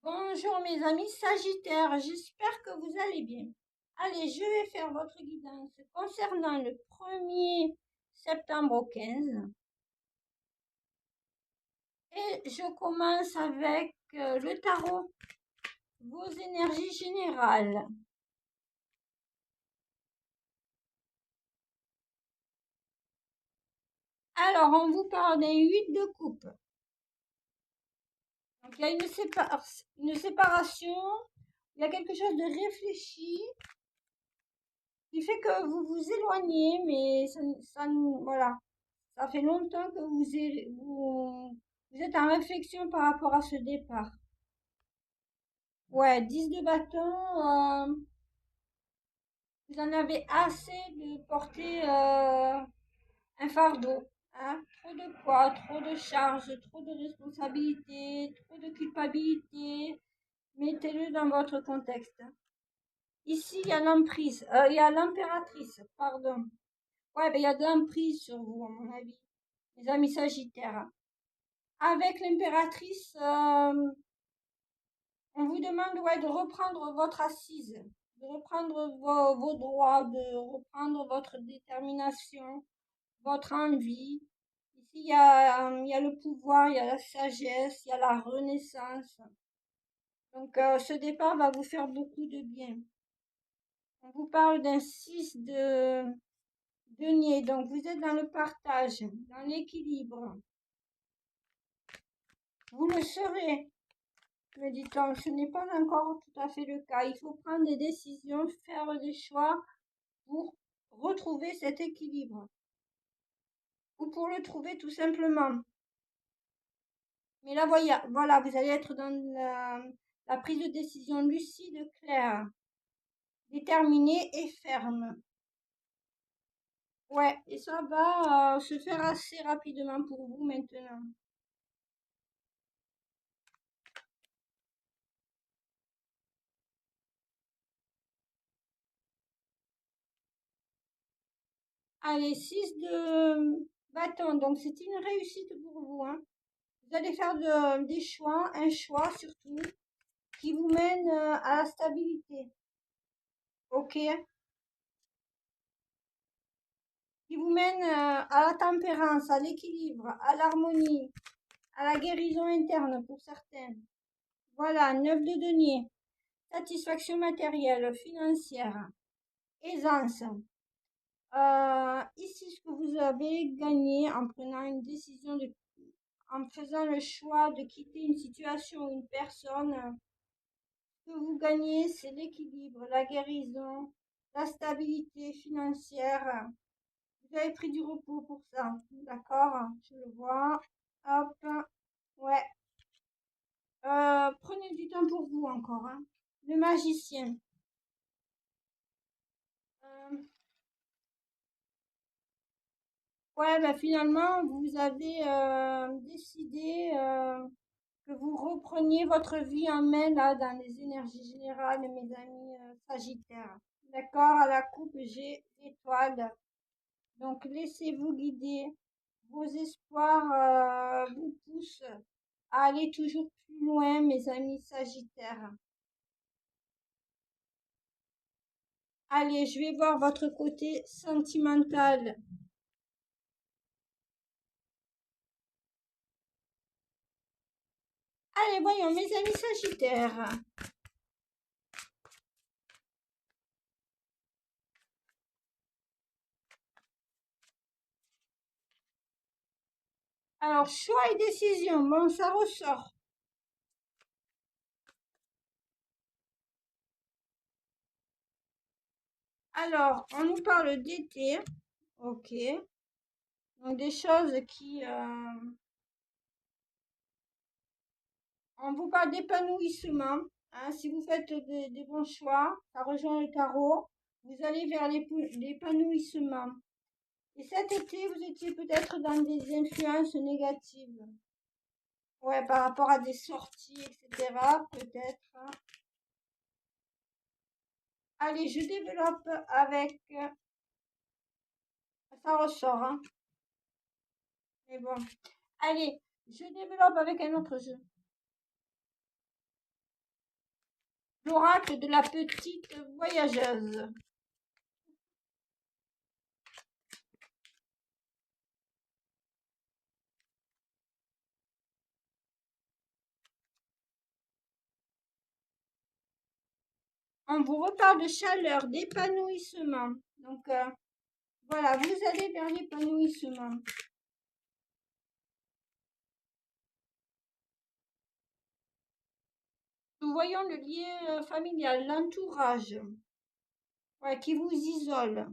Bonjour mes amis Sagittaires, j'espère que vous allez bien. Allez, je vais faire votre guidance concernant le 1er septembre au 15 et je commence avec le tarot, vos énergies générales. Alors, on vous parle d'un 8 de coupe. Donc, il y a une séparation, il y a quelque chose de réfléchi qui fait que vous vous éloignez, mais voilà, ça fait longtemps que vous êtes en réflexion par rapport à ce départ. Ouais, 10 de bâton, vous en avez assez de porter un fardeau. Hein? Trop de poids, trop de charges, trop de responsabilités, trop de culpabilité. Mettez-le dans votre contexte. Ici, il y a l'emprise, il y a l'impératrice, pardon. Ouais, ben il y a de l'emprise sur vous, à mon avis, les amis sagittaires. Avec l'impératrice, on vous demande ouais, de reprendre votre assise, de reprendre vos droits, de reprendre votre détermination, votre envie. Ici, il y a le pouvoir, il y a la sagesse, il y a la renaissance. Donc, ce départ va vous faire beaucoup de bien. On vous parle d'un 6 de denier. Donc, vous êtes dans le partage, dans l'équilibre. Vous le serez, me dit-on. Ce n'est pas encore tout à fait le cas. Il faut prendre des décisions, faire des choix pour retrouver cet équilibre ou pour le trouver tout simplement. Mais là, voilà, vous allez être dans la prise de décision lucide, claire, déterminée et ferme. Ouais, et ça va se faire assez rapidement pour vous maintenant. Allez, 6 de bâton, donc c'est une réussite pour vous. Hein. Vous allez faire des choix, un choix surtout, qui vous mène à la stabilité. Ok? Qui vous mène à la tempérance, à l'équilibre, à l'harmonie, à la guérison interne pour certains. Voilà, 9 de denier. Satisfaction matérielle, financière, aisance. Ici, ce que vous avez gagné en prenant une décision en faisant le choix de quitter une situation ou une personne, ce que vous gagnez, c'est l'équilibre, la guérison, la stabilité financière. Vous avez pris du repos pour ça, d'accord? Je le vois. Hop, ouais. Prenez du temps pour vous encore, hein. Le magicien. Euh, ouais, bah finalement, vous avez décidé que vous repreniez votre vie en main là dans les énergies générales, mes amis Sagittaires. D'accord, à la coupe, j'ai l'étoile. Donc laissez-vous guider. Vos espoirs vous poussent à aller toujours plus loin, mes amis Sagittaires. Allez, je vais voir votre côté sentimental. Allez, voyons, mes amis Sagittaires. Alors, choix et décision, bon, ça ressort. Alors, on nous parle d'été, ok. Donc, des choses on vous parle d'épanouissement. Hein, si vous faites des bons choix, ça rejoint le tarot, vous allez vers l'épanouissement. Et cet été, vous étiez peut-être dans des influences négatives. Ouais, par rapport à des sorties, etc. Peut-être. Hein. Allez, je développe avec... ça ressort, hein. Mais bon. Allez, je développe avec un autre jeu. l'oracle de la petite voyageuse. On vous reparle de chaleur, d'épanouissement. Donc, voilà, vous allez vers l'épanouissement. Nous voyons le lien familial, l'entourage, ouais, qui vous isole.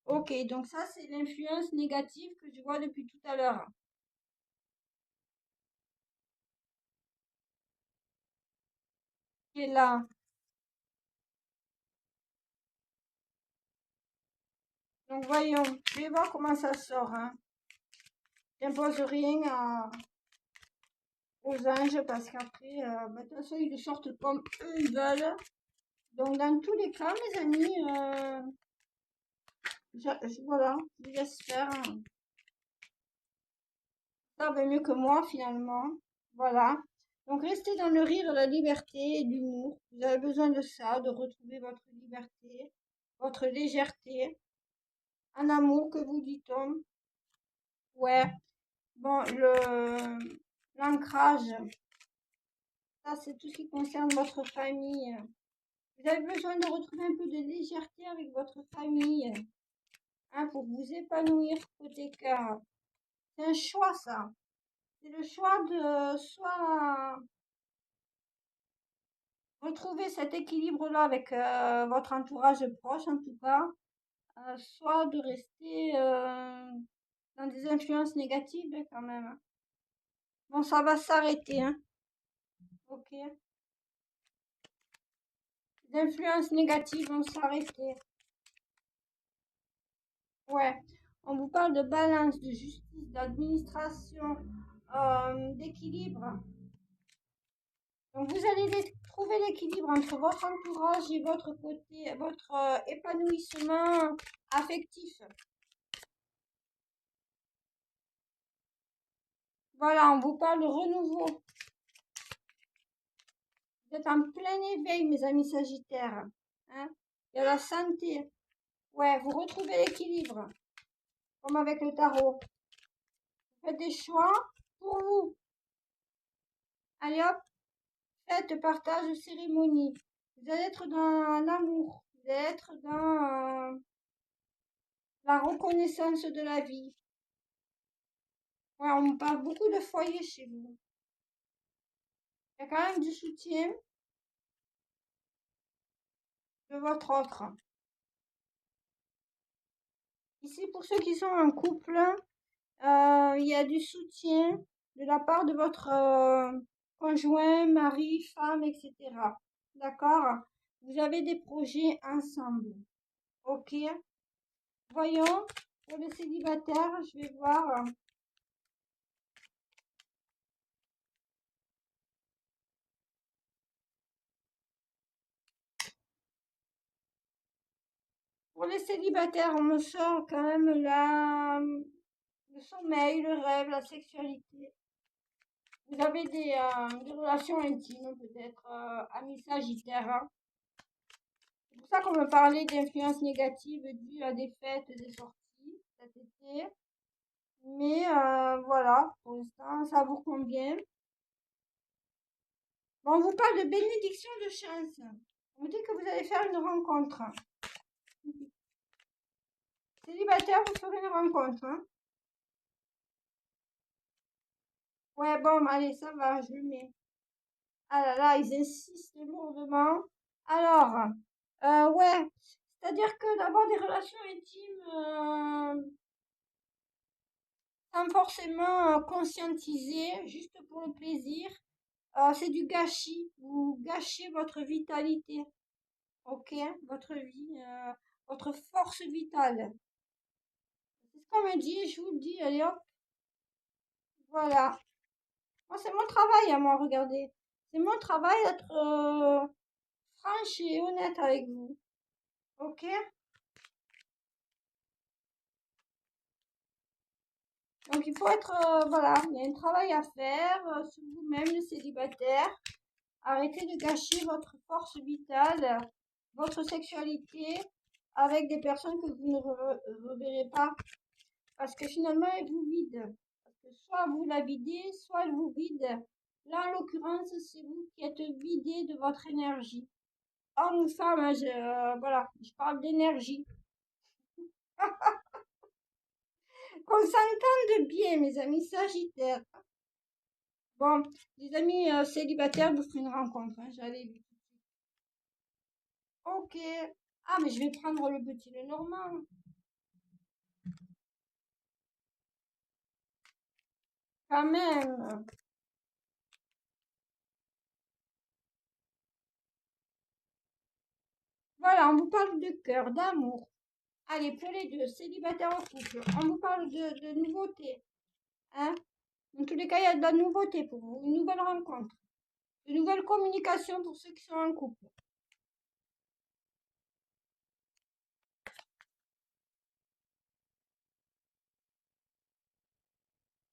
Ok, donc ça, c'est l'influence négative que je vois depuis tout à l'heure. Qui est là. Donc, voyons, je vais voir comment ça sort. Hein. J'impose rien aux anges parce qu'après, de toute façon, ils le sortent comme eux ils veulent. Donc, dans tous les cas, mes amis, voilà, je vous laisse faire. Ça va mieux que moi, finalement. Voilà. Donc, restez dans le rire, la liberté et l'humour. Vous avez besoin de ça, de retrouver votre liberté, votre légèreté. En amour, que vous dit-on? Ouais. Bon, l'ancrage, ça, c'est tout ce qui concerne votre famille. Vous avez besoin de retrouver un peu de légèreté avec votre famille, hein, pour vous épanouir côté cœur. C'est un choix, ça. C'est le choix de soit retrouver cet équilibre-là avec votre entourage proche, en tout cas, soit de rester dans des influences négatives, quand même. Bon, ça va s'arrêter, hein. Ok. Les influences négatives vont s'arrêter. Ouais. On vous parle de balance, de justice, d'administration, d'équilibre. Donc vous allez trouver l'équilibre entre votre entourage et votre côté, votre épanouissement affectif. Voilà, on vous parle de renouveau. Vous êtes en plein éveil, mes amis Sagittaires. Hein? Il y a la santé. Ouais, vous retrouvez l'équilibre, comme avec le tarot. Vous faites des choix pour vous. Allez hop, faites partage cérémonie. Vous allez être dans l'amour. Vous allez être dans la reconnaissance de la vie. Ouais, on me parle beaucoup de foyer chez vous. Il y a quand même du soutien de votre autre. Ici, pour ceux qui sont en couple, il y a du soutien de la part de votre conjoint, mari, femme, etc. D'accord? Vous avez des projets ensemble. Ok? Voyons, pour les célibataires, je vais voir. Pour les célibataires, on me sort quand même le sommeil, le rêve, la sexualité. Vous avez des relations intimes, peut-être amis sagittaires. Hein. C'est pour ça qu'on me parlait d'influences négatives dues à des fêtes, des sorties cet été. Mais voilà, pour l'instant, ça vous convient. Bon, on vous parle de bénédiction de chance. On vous dit que vous allez faire une rencontre. Célibataire, vous ferez une rencontre. Hein. Ouais, bon, allez, ça va, je le mets. Ah là là, ils insistent lourdement. Alors, ouais, c'est-à-dire que d'avoir des relations intimes sans forcément conscientiser, juste pour le plaisir, c'est du gâchis. Vous gâchez votre vitalité, ok? Votre vie, votre force vitale. C'est ce qu'on me dit, je vous le dis, allez hop, voilà. Moi, c'est mon travail à moi, regardez. C'est mon travail d'être franche et honnête avec vous, ok? Donc il faut être, voilà, il y a un travail à faire sur vous-même, le célibataire. Arrêtez de gâcher votre force vitale, votre sexualité avec des personnes que vous ne reverrez pas. Parce que finalement, elles vous vident. Parce que soit vous la videz, soit elle vous vide. Là, en l'occurrence, c'est vous qui êtes vidé de votre énergie. Homme ou femme, hein, voilà, je parle d'énergie. Qu'on s'entende bien, mes amis sagittaires. Bon, les amis célibataires, vous ferez une rencontre, hein, j'allais vu. Ok. Ah, mais je vais prendre le petit Lenormand. Quand même. Voilà, on vous parle de cœur, d'amour. Allez, pour les deux, célibataires en couple, on vous parle de nouveautés. Hein? Dans tous les cas, il y a de la nouveauté pour vous, une nouvelle rencontre, une nouvelle communication pour ceux qui sont en couple.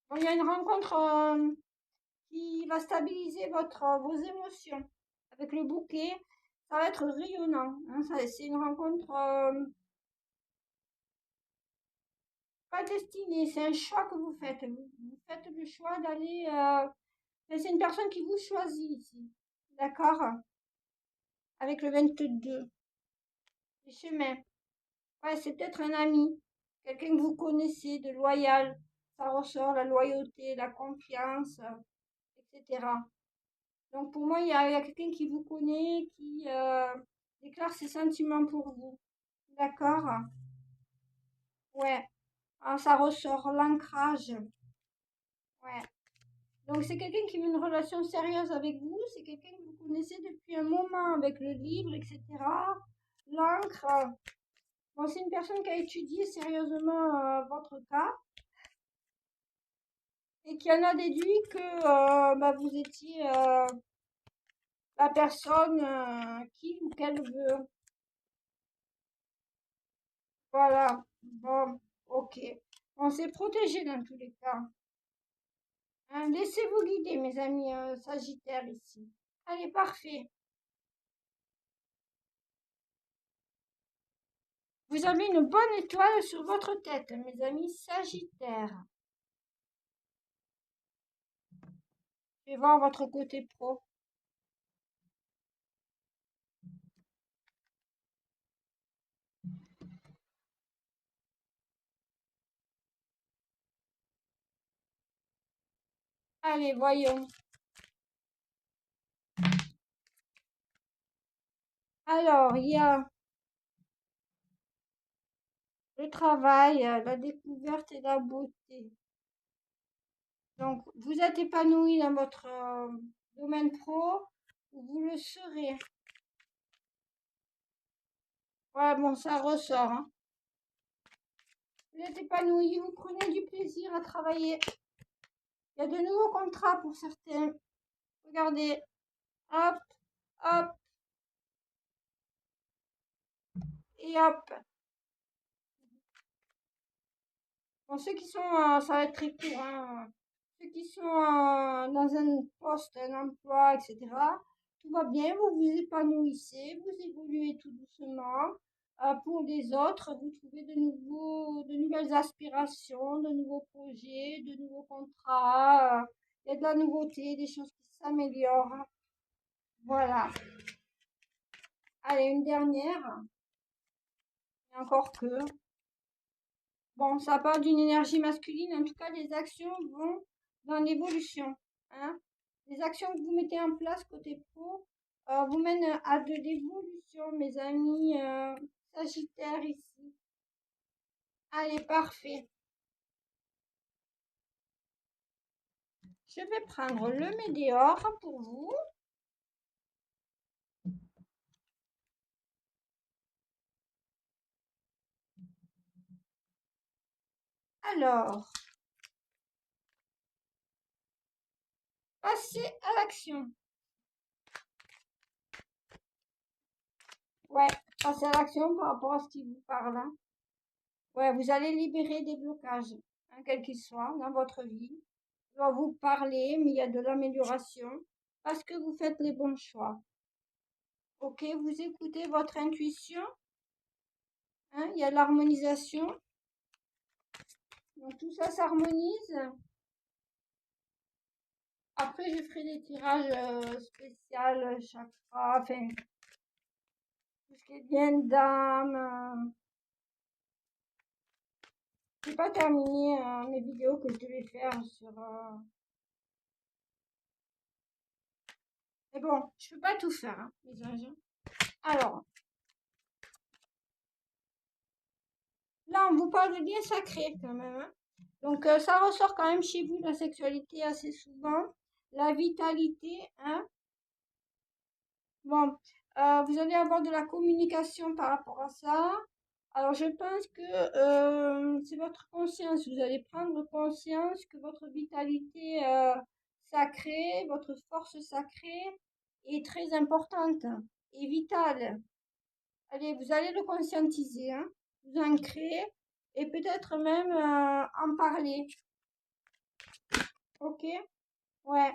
Bon, il y a une rencontre qui va stabiliser vos émotions. Avec le bouquet, ça va être rayonnant. Hein, c'est une rencontre pas destinée, c'est un choix que vous faites. Vous faites le choix d'aller. C'est une personne qui vous choisit ici. D'accord? Avec le 22. Les chemins. Ouais, c'est peut-être un ami, quelqu'un que vous connaissez, de loyal. Ça ressort la loyauté, la confiance, etc. Donc pour moi, il y a quelqu'un qui vous connaît, qui déclare ses sentiments pour vous. D'accord? Ouais. Ah, ça ressort l'ancrage. Ouais. Donc c'est quelqu'un qui veut une relation sérieuse avec vous, c'est quelqu'un que vous connaissez depuis un moment avec le livre, etc. L'encre. Bon, c'est une personne qui a étudié sérieusement votre cas et qui en a déduit que bah, vous étiez la personne qu'il ou qu'elle veut. Voilà. Bon, ok. On s'est protégé dans tous les cas. Hein, laissez-vous guider, mes amis sagittaires ici. Allez, parfait. Vous avez une bonne étoile sur votre tête, mes amis sagittaires. Je vais voir votre côté pro. Allez, voyons. Alors, il y a le travail, la découverte et la beauté. Donc, vous êtes épanoui dans votre domaine pro, vous le serez. Ouais, bon, ça ressort, hein. Vous êtes épanoui, vous prenez du plaisir à travailler. Il y a de nouveaux contrats pour certains. Regardez, hop, hop et hop. Bon, ceux qui sont, ça va être très court, hein. Ceux qui sont dans un poste, un emploi, etc. Tout va bien, vous vous épanouissez, vous évoluez tout doucement. Pour les autres, vous trouvez de nouvelles aspirations, de nouveaux projets, de nouveaux contrats. Il y a de la nouveauté, des choses qui s'améliorent. Voilà. Allez, une dernière. Et encore que. Bon, ça part d'une énergie masculine. En tout cas, les actions vont dans l'évolution. Hein. Les actions que vous mettez en place côté pro vous mènent à de l'évolution, mes amis sagittaires ici. Allez, parfait. Je vais prendre le météore pour vous. Alors, passez à l'action. Ouais, passez à l'action par rapport à ce qui vous parle. Hein. Ouais, vous allez libérer des blocages, hein, quels qu'ils soient, dans votre vie. On va vous parler, mais il y a de l'amélioration. parce que vous faites les bons choix. Ok, vous écoutez votre intuition, hein, il y a l'harmonisation. Donc tout ça s'harmonise. Après, je ferai des tirages spéciaux, chakra, enfin, tout ce qui est bien d'âme. J'ai pas terminé mes vidéos que je devais faire sur. Mais bon, je peux pas tout faire, hein, les anges. Alors, là, on vous parle de liens sacrés quand même, hein. Donc, ça ressort quand même chez vous, la sexualité assez souvent, la vitalité, hein. Bon, vous allez avoir de la communication par rapport à ça. Alors, je pense que c'est votre conscience. Vous allez prendre conscience que votre vitalité sacrée, votre force sacrée est très importante et vitale. Allez, vous allez le conscientiser, hein, vous ancrer et peut-être même en parler. Ok? Ouais.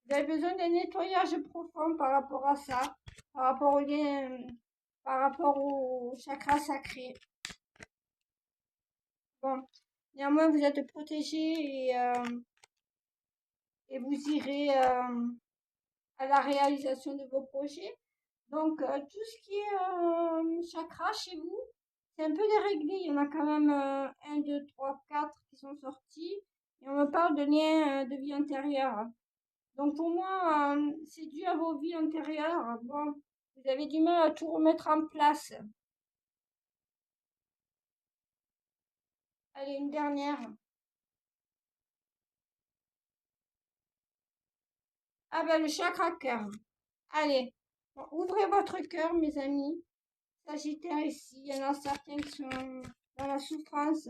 Vous avez besoin d'un nettoyage profond par rapport à ça, par rapport au lien, par rapport au chakra sacré. Bon, néanmoins, vous êtes protégé et vous irez à la réalisation de vos projets. Donc, tout ce qui est chakra chez vous, c'est un peu déréglé. Il y en a quand même 1, 2, 3, 4 qui sont sortis. Et on me parle de liens de vie antérieure. Donc, pour moi, c'est dû à vos vies antérieures. Bon, vous avez du mal à tout remettre en place. Allez, une dernière. Ah ben, le chakra cœur. Allez, bon, ouvrez votre cœur, mes amis. Sagittaire ici, il y en a certains qui sont dans la souffrance.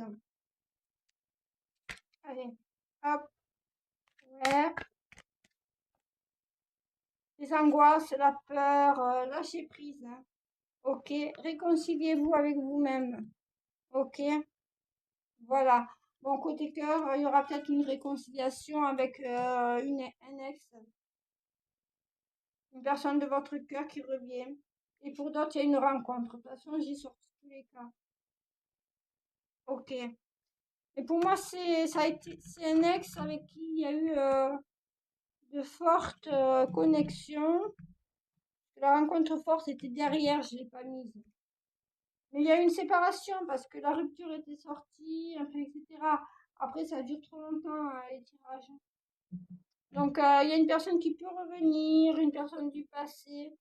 Allez, hop, ouais. Les angoisses, la peur, lâchez prise, hein. Ok, réconciliez-vous avec vous-même. Ok, voilà. Bon, côté cœur, il y aura peut-être une réconciliation avec un ex, une personne de votre cœur qui revient. Et pour d'autres, il y a une rencontre. De toute façon, j'y sur tous les cas. Ok. Et pour moi, c'est un ex avec qui il y a eu de fortes connexions. La rencontre forte était derrière, je l'ai pas mise. Mais il y a eu une séparation parce que la rupture était sortie, enfin, etc. Après, ça dure trop longtemps, les tirages. Donc, il y a une personne qui peut revenir, une personne du passé,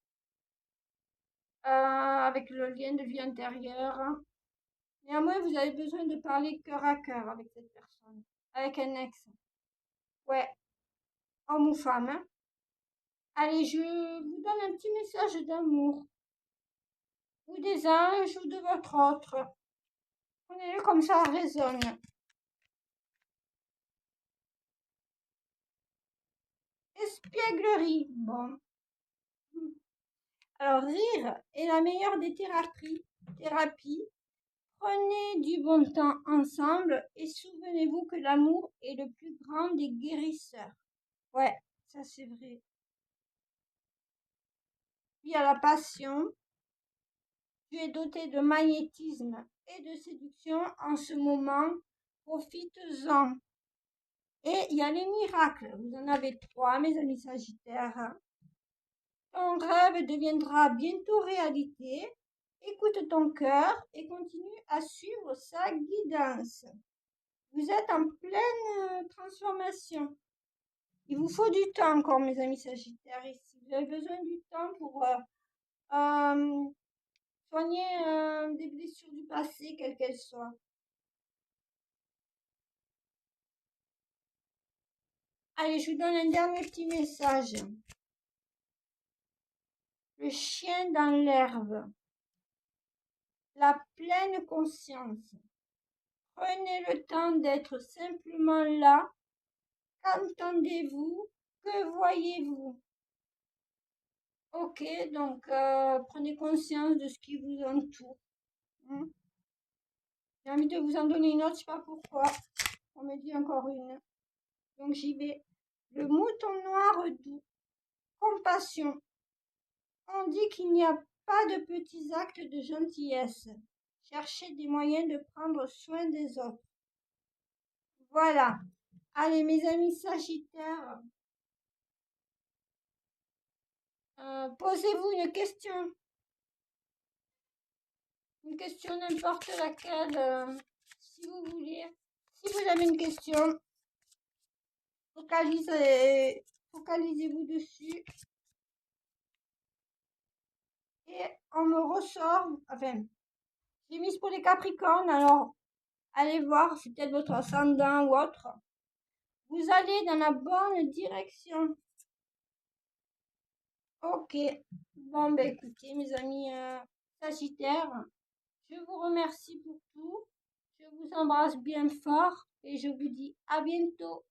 avec le lien de vie antérieure. Néanmoins, vous avez besoin de parler cœur à cœur avec cette personne, avec un ex. Ouais, homme ou femme, hein. Allez, je vous donne un petit message d'amour, ou des anges, ou de votre autre. Prenez-le comme ça résonne. Espièglerie. Bon. Alors, rire est la meilleure des thérapies. Prenez du bon temps ensemble et souvenez-vous que l'amour est le plus grand des guérisseurs. Ouais, ça c'est vrai. Puis à la passion, tu es doté de magnétisme et de séduction en ce moment. Profites-en. Et il y a les miracles. Vous en avez 3, mes amis Sagittaires. Ton rêve deviendra bientôt réalité. Écoute ton cœur et continue à suivre sa guidance. Vous êtes en pleine transformation. Il vous faut du temps encore, mes amis Sagittaires, ici. Vous avez besoin du temps pour euh, soigner des blessures du passé, quelles qu'elles soient. Allez, je vous donne un dernier petit message. Le chien dans l'herbe. La pleine conscience. Prenez le temps d'être simplement là. Qu'entendez-vous? Que voyez-vous? Ok, donc prenez conscience de ce qui vous entoure, hein. J'ai envie de vous en donner une autre, je sais pas pourquoi. On me dit encore une. Donc j'y vais. Le mouton noir doux. Compassion. On dit qu'il n'y a pas de petits actes de gentillesse. Cherchez des moyens de prendre soin des autres. Voilà. Allez, mes amis Sagittaires, posez-vous une question n'importe laquelle, si vous voulez. Si vous avez une question, focalisez-vous dessus. Et on me ressort, enfin, j'ai mis pour les Capricornes, alors allez voir, c'est peut-être votre ascendant ou autre. Vous allez dans la bonne direction. Ok. Bon, ben écoutez, mes amis Sagittaires, je vous remercie pour tout. Je vous embrasse bien fort et je vous dis à bientôt.